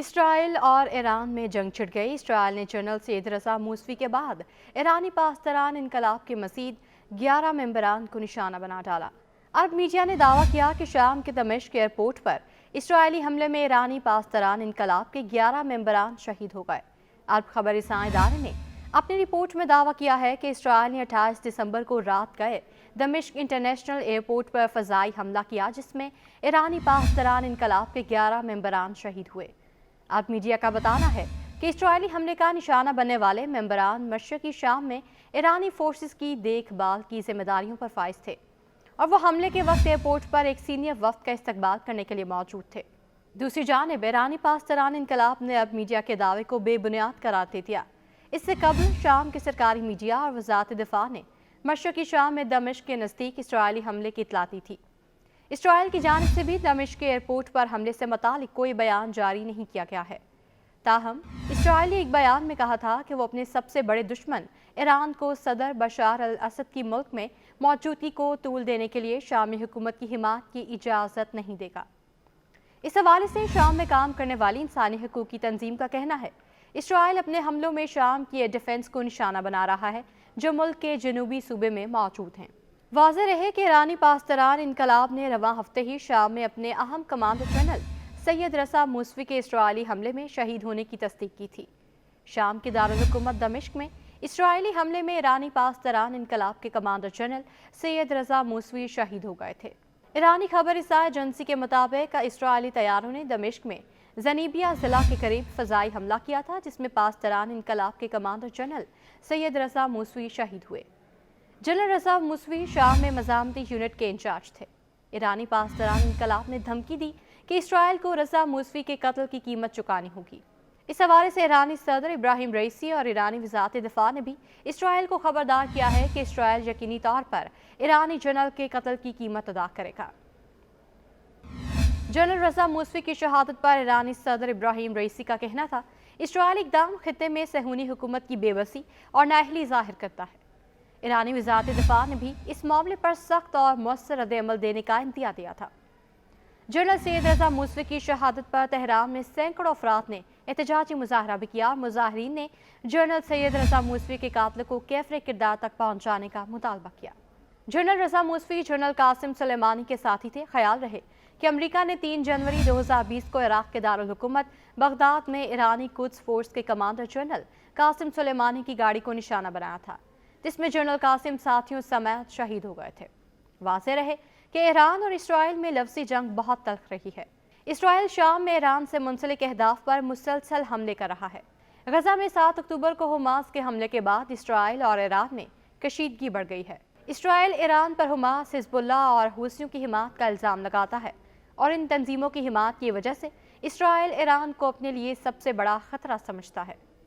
اسرائیل اور ایران میں جنگ چھڑ گئی۔ اسرائیل نے جنرل سید رضا موسوی کے بعد ایرانی پاسداران انقلاب کے مزید 11 ممبران کو نشانہ بنا ڈالا۔ عرب میڈیا نے دعویٰ کیا کہ شام کے دمشق ایئرپورٹ پر اسرائیلی حملے میں ایرانی پاسداران انقلاب کے 11 ممبران شہید ہو گئے۔ عرب خبر رساں ادارے نے اپنی رپورٹ میں دعویٰ کیا ہے کہ اسرائیل نے 28 دسمبر کو رات گئے دمشق انٹرنیشنل ایئرپورٹ پر فضائی حملہ کیا، جس میں ایرانی پاسداران انقلاب کے 11 ممبران شہید ہوئے۔ عرب میڈیا کا بتانا ہے کہ اسرائیلی حملے کا نشانہ بننے والے ممبران مشرقی شام میں ایرانی فورسز کی دیکھ بھال کی ذمہ داریوں پر فائز تھے اور وہ حملے کے وقت ایئرپورٹ پر ایک سینئر وفد کا استقبال کرنے کے لیے موجود تھے۔ دوسری جانب ایرانی پاسداران انقلاب نے عرب میڈیا کے دعوے کو بے بنیاد قرار دے دیا۔ اس سے قبل شام کے سرکاری میڈیا اور وزارت دفاع نے مشرقی شام میں دمشق کے نزدیک اسرائیلی حملے کی اطلاع دی تھی۔ اسرائیل کی جانب سے بھی دمشق کے ایئرپورٹ پر حملے سے متعلق کوئی بیان جاری نہیں کیا گیا ہے۔ تاہم اسرائیل نے ایک بیان میں کہا تھا کہ وہ اپنے سب سے بڑے دشمن ایران کو صدر بشار الاسد کی ملک میں موجودگی کو طول دینے کے لیے شامی حکومت کی حمایت کی اجازت نہیں دے گا۔ اس حوالے سے شام میں کام کرنے والی انسانی حقوق کی تنظیم کا کہنا ہے اسرائیل اپنے حملوں میں شام کی ایئر ڈیفنس کو نشانہ بنا رہا ہے جو ملک کے جنوبی صوبے میں موجود ہیں۔ واضح رہے کہ ایرانی پاسداران انقلاب نے رواں ہفتے ہی شام میں اپنے اہم کمانڈر جنرل سید رضا موسوی کے اسرائیلی حملے میں شہید ہونے کی تصدیق کی تھی۔ شام کے دارالحکومت دمشق میں اسرائیلی حملے میں ایرانی پاسداران انقلاب کے کمانڈر جنرل سید رضا موسوی شہید ہو گئے تھے۔ ایرانی خبر رساں ایجنسی کے مطابق اسرائیلی طیاروں نے دمشق میں زنیبیہ ضلع کے قریب فضائی حملہ کیا تھا، جس میں پاسداران انقلاب کے کمانڈر جنرل سید رضا موسوی شہید ہوئے۔ جنرل رضا موسوی شام میں مزاحمتی یونٹ کے انچارج تھے۔ ایرانی پاسداران انقلاب نے دھمکی دی کہ اسرائیل کو رضا موسوی کے قتل کی قیمت چکانی ہوگی۔ اس حوالے سے ایرانی صدر ابراہیم رئیسی اور ایرانی وزارت دفاع نے بھی اسرائیل کو خبردار کیا ہے کہ اسرائیل یقینی طور پر ایرانی جنرل کے قتل کی قیمت ادا کرے گا۔ جنرل رضا موسوی کی شہادت پر ایرانی صدر ابراہیم رئیسی کا کہنا تھا اسرائیلی اقدام خطے میں صہیونی حکومت کی بے بسی اور نااہلی ظاہر کرتا ہے۔ ایرانی وزارت دفاع نے بھی اس معاملے پر سخت اور مؤثر رد عمل دینے کا انتباہ دیا تھا۔ جنرل سید رضا موسوی کی شہادت پر تہران میں سینکڑوں افراد نے احتجاجی مظاہرہ بھی کیا اور مظاہرین نے جنرل سید رضا موسوی کے قاتل کو کیفر کردار تک پہنچانے کا مطالبہ کیا۔ جنرل رضا موسوی جنرل قاسم سلیمانی کے ساتھی تھے۔ خیال رہے کہ امریکہ نے 3 جنوری 2020 کو عراق کے دارالحکومت بغداد میں ایرانی قدس فورس کے کمانڈر جنرل قاسم سلیمانی کی گاڑی کو نشانہ بنایا تھا، جس میں جنرل قاسم ساتھیوں سمیت شہید ہو گئے تھے۔ واضح رہے کہ ایران اور اسرائیل میں لفظی جنگ بہت تلخ رہی ہے۔ اسرائیل شام میں ایران سے منسلک اہداف پر مسلسل حملے کر رہا ہے۔ غزہ میں 7 اکتوبر کو حماس کے حملے کے بعد اسرائیل اور ایران میں کشیدگی بڑھ گئی ہے۔ اسرائیل ایران پر حماس، حزب اللہ اور حوثیوں کی حمایت کا الزام لگاتا ہے اور ان تنظیموں کی حمایت کی وجہ سے اسرائیل ایران کو اپنے لیے سب سے بڑا خطرہ سمجھتا ہے۔